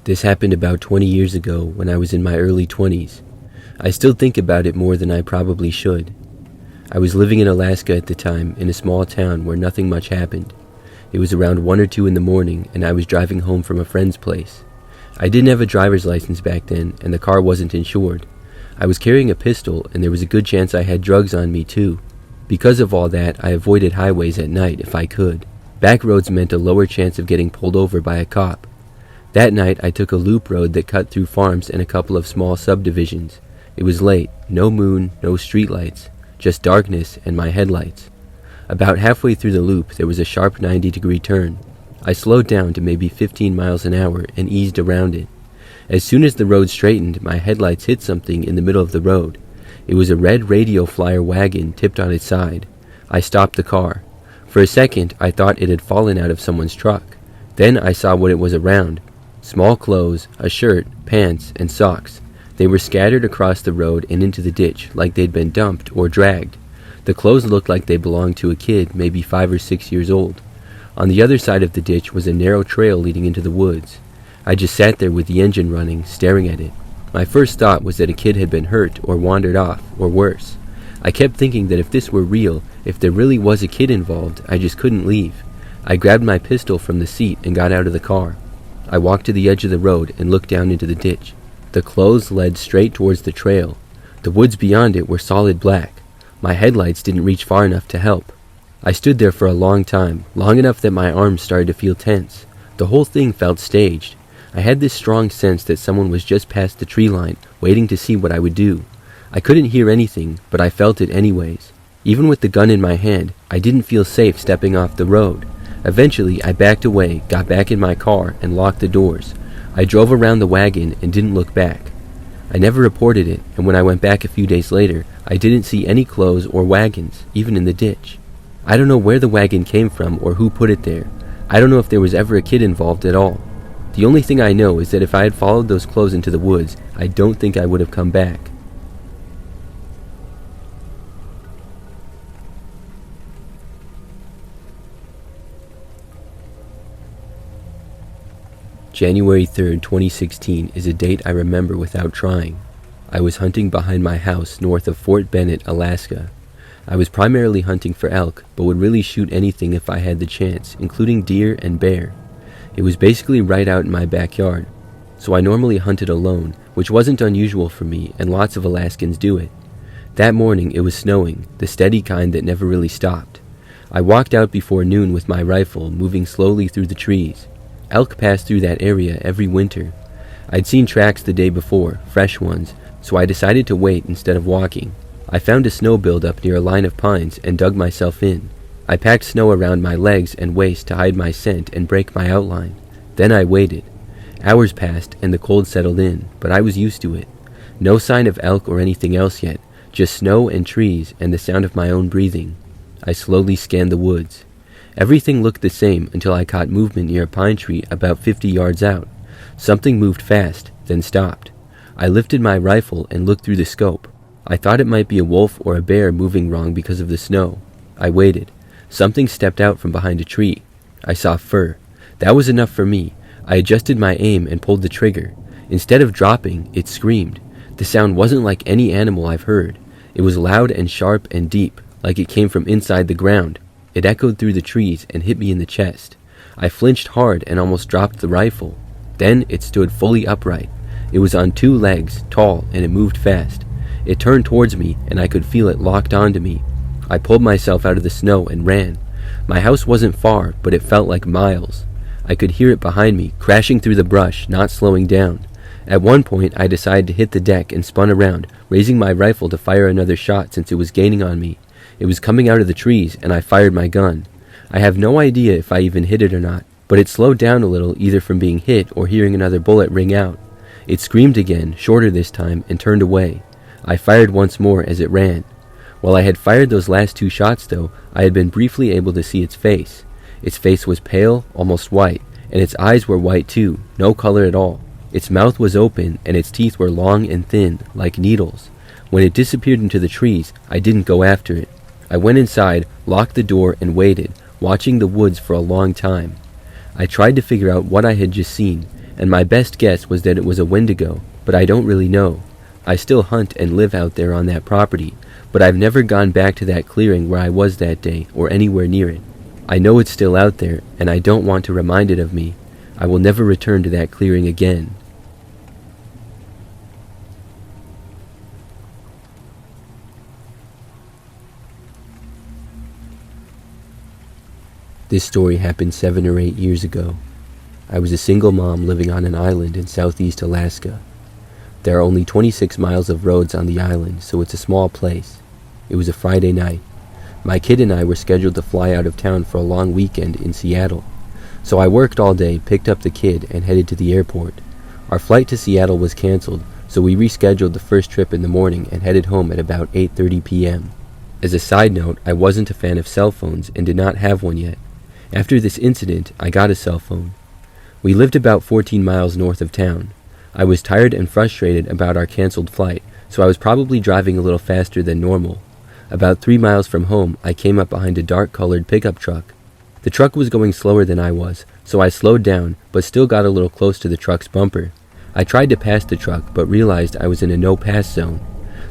This happened about 20 years ago when I was in my early 20s. I still think about it more than I probably should. I was living in Alaska at the time, in a small town where nothing much happened. It was around 1 or 2 in the morning, and I was driving home from a friend's place. I didn't have a driver's license back then, and the car wasn't insured. I was carrying a pistol, and there was a good chance I had drugs on me too. Because of all that, I avoided highways at night if I could. Back roads meant a lower chance of getting pulled over by a cop. That night, I took a loop road that cut through farms and a couple of small subdivisions. It was late, no moon, no streetlights, just darkness and my headlights. About halfway through the loop, there was a sharp 90-degree turn. I slowed down to maybe 15 miles an hour and eased around it. As soon as the road straightened, my headlights hit something in the middle of the road. It was a red radio flyer wagon tipped on its side. I stopped the car. For a second, I thought it had fallen out of someone's truck. Then I saw what it was around. Small clothes, a shirt, pants, and socks. They were scattered across the road and into the ditch like they'd been dumped or dragged. The clothes looked like they belonged to a kid, maybe 5 or 6 years old. On the other side of the ditch was a narrow trail leading into the woods. I just sat there with the engine running, staring at it. My first thought was that a kid had been hurt or wandered off, or worse. I kept thinking that if this were real, if there really was a kid involved, I just couldn't leave. I grabbed my pistol from the seat and got out of the car. I walked to the edge of the road and looked down into the ditch. The clothes led straight towards the trail. The woods beyond it were solid black. My headlights didn't reach far enough to help. I stood there for a long time, long enough that my arms started to feel tense. The whole thing felt staged. I had this strong sense that someone was just past the tree line, waiting to see what I would do. I couldn't hear anything, but I felt it anyways. Even with the gun in my hand, I didn't feel safe stepping off the road. Eventually, I backed away, got back in my car, and locked the doors. I drove around the wagon and didn't look back. I never reported it, and when I went back a few days later, I didn't see any clothes or wagons, even in the ditch. I don't know where the wagon came from or who put it there. I don't know if there was ever a kid involved at all. The only thing I know is that if I had followed those clothes into the woods, I don't think I would have come back. January 3rd, 2016 is a date I remember without trying. I was hunting behind my house north of Fort Bennett, Alaska. I was primarily hunting for elk, but would really shoot anything if I had the chance, including deer and bear. It was basically right out in my backyard, so I normally hunted alone, which wasn't unusual for me, and lots of Alaskans do it. That morning it was snowing, the steady kind that never really stopped. I walked out before noon with my rifle, moving slowly through the trees. Elk passed through that area every winter. I'd seen tracks the day before, fresh ones, so I decided to wait instead of walking. I found a snow buildup near a line of pines and dug myself in. I packed snow around my legs and waist to hide my scent and break my outline. Then I waited. Hours passed and the cold settled in, but I was used to it. No sign of elk or anything else yet, just snow and trees and the sound of my own breathing. I slowly scanned the woods. Everything looked the same until I caught movement near a pine tree about 50 yards out. Something moved fast, then stopped. I lifted my rifle and looked through the scope. I thought it might be a wolf or a bear moving wrong because of the snow. I waited. Something stepped out from behind a tree. I saw fur. That was enough for me. I adjusted my aim and pulled the trigger. Instead of dropping, it screamed. The sound wasn't like any animal I've heard. It was loud and sharp and deep, like it came from inside the ground. It echoed through the trees and hit me in the chest. I flinched hard and almost dropped the rifle. Then it stood fully upright. It was on 2 legs, tall, and it moved fast. It turned towards me, and I could feel it locked onto me. I pulled myself out of the snow and ran. My house wasn't far, but it felt like miles. I could hear it behind me, crashing through the brush, not slowing down. At one point, I decided to hit the deck and spun around, raising my rifle to fire another shot since it was gaining on me. It was coming out of the trees, and I fired my gun. I have no idea if I even hit it or not, but it slowed down a little either from being hit or hearing another bullet ring out. It screamed again, shorter this time, and turned away. I fired once more as it ran. While I had fired those last 2 shots, though, I had been briefly able to see its face. Its face was pale, almost white, and its eyes were white too, no color at all. Its mouth was open, and its teeth were long and thin, like needles. When it disappeared into the trees, I didn't go after it. I went inside, locked the door, and waited, watching the woods for a long time. I tried to figure out what I had just seen. and my best guess was that it was a Wendigo, but I don't really know. I still hunt and live out there on that property, but I've never gone back to that clearing where I was that day or anywhere near it. I know it's still out there, and I don't want to remind it of me. I will never return to that clearing again. This story happened 7 or 8 years ago. I was a single mom living on an island in southeast Alaska. There are only 26 miles of roads on the island, so it's a small place. It was a Friday night. My kid and I were scheduled to fly out of town for a long weekend in Seattle. So I worked all day, picked up the kid, and headed to the airport. Our flight to Seattle was canceled, so we rescheduled the first trip in the morning and headed home at about 8:30 p.m. As a side note, I wasn't a fan of cell phones and did not have one yet. After this incident, I got a cell phone. We lived about 14 miles north of town. I was tired and frustrated about our canceled flight, so I was probably driving a little faster than normal. About 3 miles from home, I came up behind a dark-colored pickup truck. The truck was going slower than I was, so I slowed down, but still got a little close to the truck's bumper. I tried to pass the truck, but realized I was in a no-pass zone.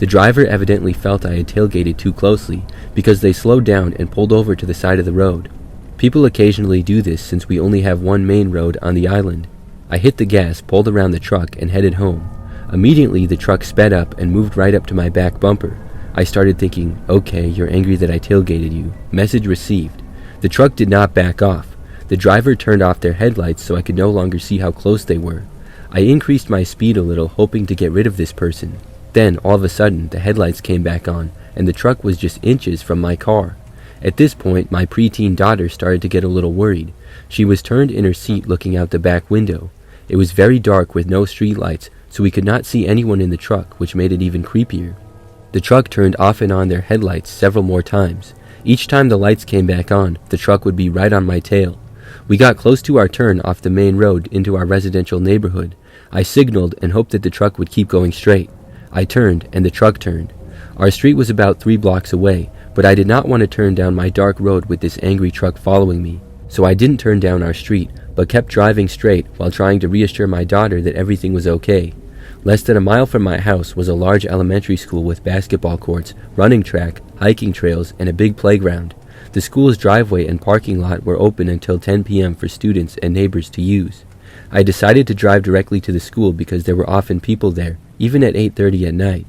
The driver evidently felt I had tailgated too closely, because they slowed down and pulled over to the side of the road. People occasionally do this since we only have one main road on the island. I hit the gas, pulled around the truck, and headed home. Immediately, the truck sped up and moved right up to my back bumper. I started thinking, okay, you're angry that I tailgated you. Message received. The truck did not back off. The driver turned off their headlights so I could no longer see how close they were. I increased my speed a little, hoping to get rid of this person. Then, all of a sudden, the headlights came back on, and the truck was just inches from my car. At this point, my preteen daughter started to get a little worried. She was turned in her seat looking out the back window. It was very dark with no streetlights, so we could not see anyone in the truck, which made it even creepier. The truck turned off and on their headlights several more times. Each time the lights came back on, the truck would be right on my tail. We got close to our turn off the main road into our residential neighborhood. I signaled and hoped that the truck would keep going straight. I turned, and the truck turned. Our street was about 3 blocks away, but I did not want to turn down my dark road with this angry truck following me. So I didn't turn down our street, but kept driving straight while trying to reassure my daughter that everything was okay. Less than a mile from my house was a large elementary school with basketball courts, running track, hiking trails, and a big playground. The school's driveway and parking lot were open until 10 p.m. for students and neighbors to use. I decided to drive directly to the school because there were often people there, even at 8:30 at night.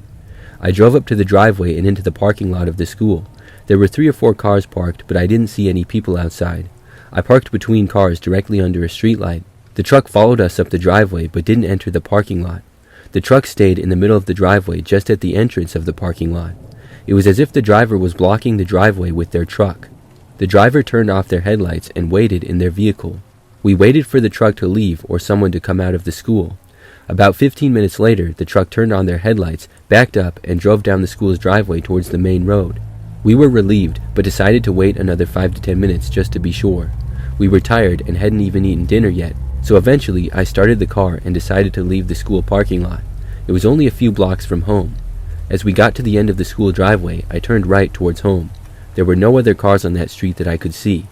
I drove up to the driveway and into the parking lot of the school. There were 3 or 4 cars parked, but I didn't see any people outside. I parked between cars directly under a streetlight. The truck followed us up the driveway but didn't enter the parking lot. The truck stayed in the middle of the driveway just at the entrance of the parking lot. It was as if the driver was blocking the driveway with their truck. The driver turned off their headlights and waited in their vehicle. We waited for the truck to leave or someone to come out of the school. About 15 minutes later, the truck turned on their headlights, backed up, and drove down the school's driveway towards the main road. We were relieved, but decided to wait another 5 to 10 minutes just to be sure. We were tired and hadn't even eaten dinner yet, so eventually I started the car and decided to leave the school parking lot. It was only a few blocks from home. As we got to the end of the school driveway, I turned right towards home. There were no other cars on that street that I could see.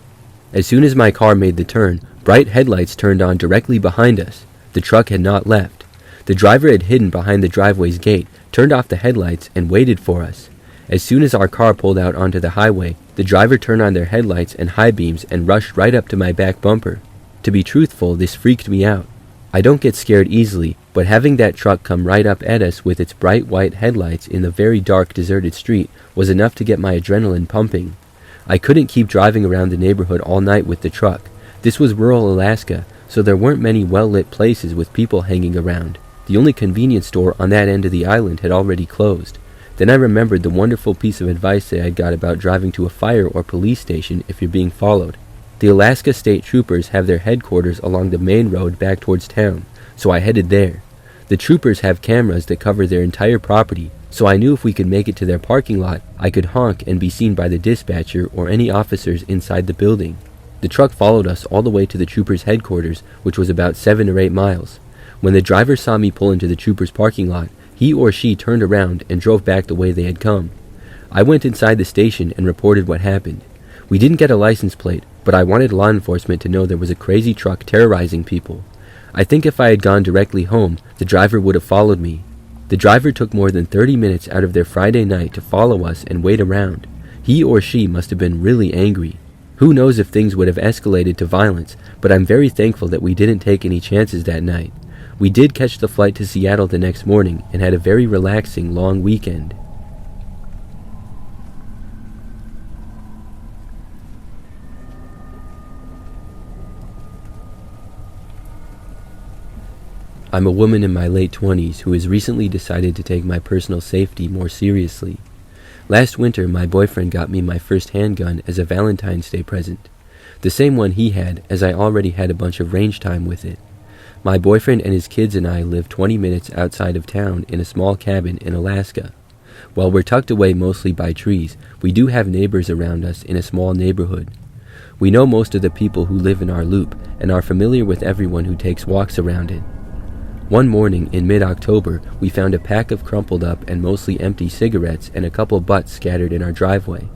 As soon as my car made the turn, bright headlights turned on directly behind us. The truck had not left. The driver had hidden behind the driveway's gate, turned off the headlights, and waited for us. As soon as our car pulled out onto the highway, the driver turned on their headlights and high beams and rushed right up to my back bumper. To be truthful, this freaked me out. I don't get scared easily, but having that truck come right up at us with its bright white headlights in the very dark, deserted street was enough to get my adrenaline pumping. I couldn't keep driving around the neighborhood all night with the truck. This was rural Alaska, so there weren't many well-lit places with people hanging around. The only convenience store on that end of the island had already closed. Then I remembered the wonderful piece of advice that I'd got about driving to a fire or police station if you're being followed. The Alaska State Troopers have their headquarters along the main road back towards town, so I headed there. The troopers have cameras that cover their entire property, so I knew if we could make it to their parking lot, I could honk and be seen by the dispatcher or any officers inside the building. The truck followed us all the way to the troopers' headquarters, which was about 7 or 8 miles. When the driver saw me pull into the troopers' parking lot, he or she turned around and drove back the way they had come. I went inside the station and reported what happened. We didn't get a license plate, but I wanted law enforcement to know there was a crazy truck terrorizing people. I think if I had gone directly home, the driver would have followed me. The driver took more than 30 minutes out of their Friday night to follow us and wait around. He or she must have been really angry. Who knows if things would have escalated to violence, but I'm very thankful that we didn't take any chances that night. We did catch the flight to Seattle the next morning and had a very relaxing long weekend. I'm a woman in my late 20s who has recently decided to take my personal safety more seriously. Last winter, my boyfriend got me my first handgun as a Valentine's Day present. The same one he had, as I already had a bunch of range time with it. My boyfriend and his kids and I live 20 minutes outside of town in a small cabin in Alaska. While we're tucked away mostly by trees, we do have neighbors around us in a small neighborhood. We know most of the people who live in our loop and are familiar with everyone who takes walks around it. One morning in mid-October, we found a pack of crumpled up and mostly empty cigarettes and a couple butts scattered in our driveway.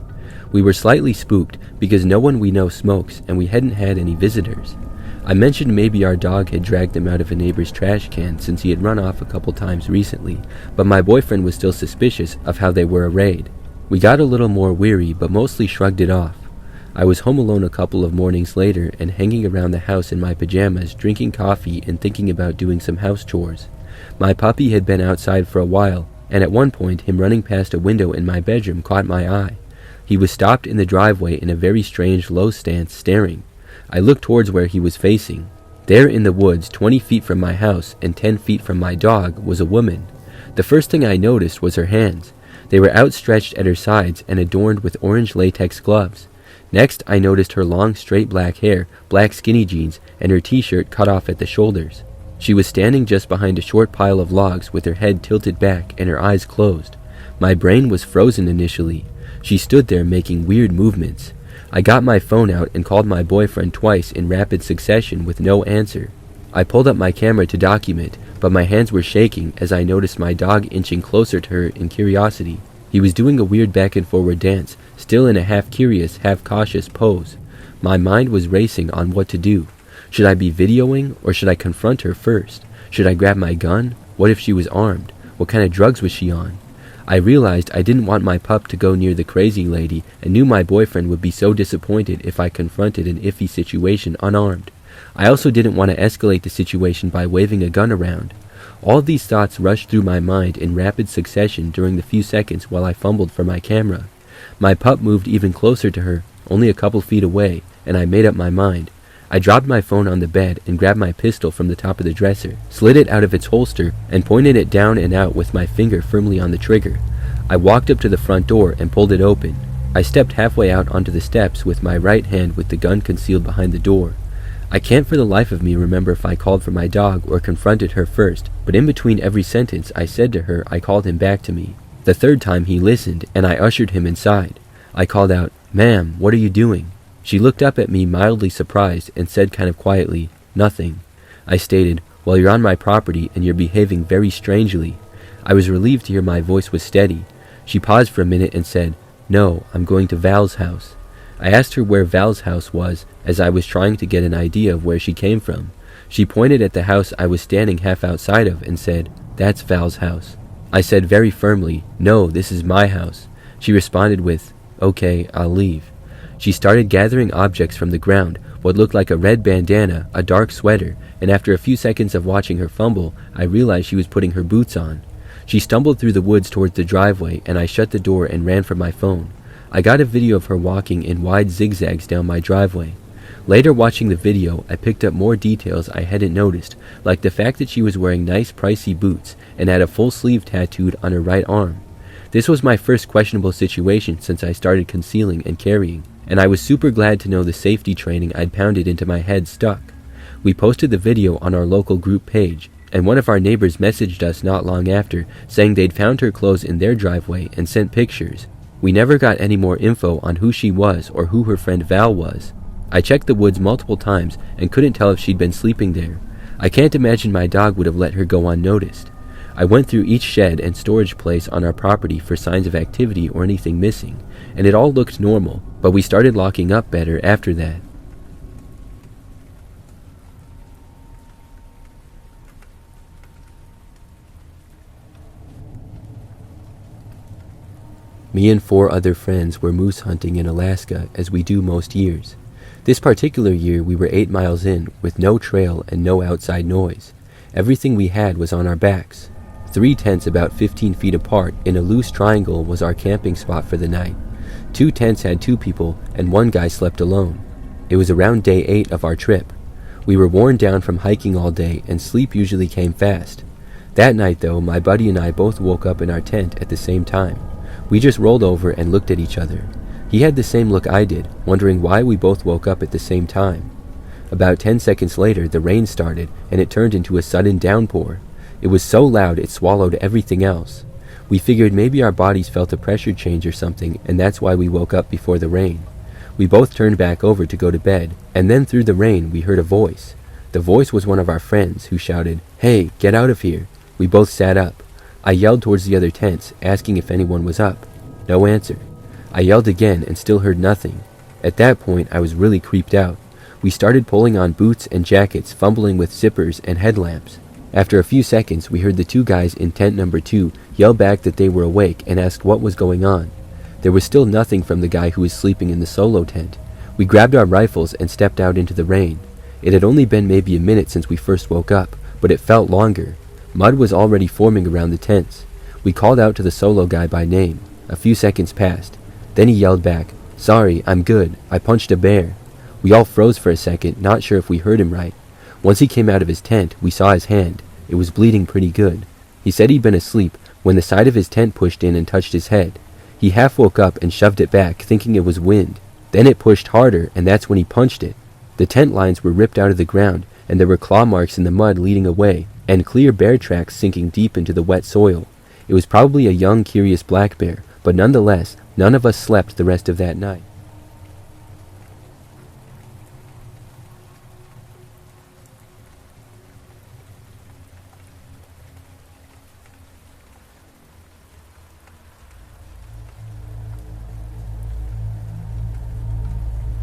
We were slightly spooked because no one we know smokes and we hadn't had any visitors. I mentioned maybe our dog had dragged them out of a neighbor's trash can since he had run off a couple times recently, but my boyfriend was still suspicious of how they were arrayed. We got a little more weary but mostly shrugged it off. I was home alone a couple of mornings later and hanging around the house in my pajamas, drinking coffee and thinking about doing some house chores. My puppy had been outside for a while, and at one point him running past a window in my bedroom caught my eye. He was stopped in the driveway in a very strange low stance, staring. I looked towards where he was facing. There in the woods, 20 feet from my house and 10 feet from my dog, was a woman. The first thing I noticed was her hands. They were outstretched at her sides and adorned with orange latex gloves. Next, I noticed her long, straight black hair, black skinny jeans, and her t-shirt cut off at the shoulders. She was standing just behind a short pile of logs with her head tilted back and her eyes closed. My brain was frozen initially. She stood there making weird movements. I got my phone out and called my boyfriend twice in rapid succession with no answer. I pulled up my camera to document, but my hands were shaking as I noticed my dog inching closer to her in curiosity. He was doing a weird back and forward dance, still in a half-curious, half-cautious pose. My mind was racing on what to do. Should I be videoing, or should I confront her first? Should I grab my gun? What if she was armed? What kind of drugs was she on? I realized I didn't want my pup to go near the crazy lady and knew my boyfriend would be so disappointed if I confronted an iffy situation unarmed. I also didn't want to escalate the situation by waving a gun around. All these thoughts rushed through my mind in rapid succession during the few seconds while I fumbled for my camera. My pup moved even closer to her, only a couple feet away, and I made up my mind. I dropped my phone on the bed and grabbed my pistol from the top of the dresser, slid it out of its holster, and pointed it down and out with my finger firmly on the trigger. I walked up to the front door and pulled it open. I stepped halfway out onto the steps with my right hand with the gun concealed behind the door. I can't for the life of me remember if I called for my dog or confronted her first, but in between every sentence I said to her, I called him back to me. The third time he listened, and I ushered him inside. I called out, "Ma'am, what are you doing?" She looked up at me mildly surprised and said kind of quietly, "Nothing." I stated, "Well, you're on my property and you're behaving very strangely." I was relieved to hear my voice was steady. She paused for a minute and said, "No, I'm going to Val's house." I asked her where Val's house was, as I was trying to get an idea of where she came from. She pointed at the house I was standing half outside of and said, "That's Val's house." I said very firmly, "No, this is my house." She responded with, "Okay, I'll leave." She started gathering objects from the ground, what looked like a red bandana, a dark sweater, and after a few seconds of watching her fumble, I realized she was putting her boots on. She stumbled through the woods towards the driveway, and I shut the door and ran for my phone. I got a video of her walking in wide zigzags down my driveway. Later watching the video, I picked up more details I hadn't noticed, like the fact that she was wearing nice pricey boots and had a full sleeve tattooed on her right arm. This was my first questionable situation since I started concealing and carrying, and I was super glad to know the safety training I'd pounded into my head stuck. We posted the video on our local group page, and one of our neighbors messaged us not long after, saying they'd found her clothes in their driveway and sent pictures. We never got any more info on who she was or who her friend Val was. I checked the woods multiple times and couldn't tell if she'd been sleeping there. I can't imagine my dog would have let her go unnoticed. I went through each shed and storage place on our property for signs of activity or anything missing, and it all looked normal, but we started locking up better after that. Me and 4 other friends were moose hunting in Alaska, as we do most years. This particular year we were 8 miles in, with no trail and no outside noise. Everything we had was on our backs. 3 tents about 15 feet apart in a loose triangle was our camping spot for the night. 2 tents had 2 people, and 1 guy slept alone. It was around day 8 of our trip. We were worn down from hiking all day, and sleep usually came fast. That night, though, my buddy and I both woke up in our tent at the same time. We just rolled over and looked at each other. He had the same look I did, wondering why we both woke up at the same time. About 10 seconds later, the rain started, and it turned into a sudden downpour. It was so loud it swallowed everything else. We figured maybe our bodies felt a pressure change or something, and that's why we woke up before the rain. We both turned back over to go to bed, and then through the rain we heard a voice. The voice was one of our friends, who shouted, "Hey, get out of here!" We both sat up. I yelled towards the other tents, asking if anyone was up. No answer. I yelled again and still heard nothing. At that point, I was really creeped out. We started pulling on boots and jackets, fumbling with zippers and headlamps. After a few seconds, we heard the 2 guys in tent number 2 yell back that they were awake and asked what was going on. There was still nothing from the guy who was sleeping in the solo tent. We grabbed our rifles and stepped out into the rain. It had only been maybe a minute since we first woke up, but it felt longer. Mud was already forming around the tents. We called out to the solo guy by name. A few seconds passed. Then he yelled back, "Sorry, I'm good. I punched a bear." We all froze for a second, not sure if we heard him right. Once he came out of his tent, we saw his hand. It was bleeding pretty good. He said he'd been asleep when the side of his tent pushed in and touched his head. He half woke up and shoved it back, thinking it was wind. Then it pushed harder, and that's when he punched it. The tent lines were ripped out of the ground, and there were claw marks in the mud leading away, and clear bear tracks sinking deep into the wet soil. It was probably a young, curious black bear, but nonetheless, none of us slept the rest of that night.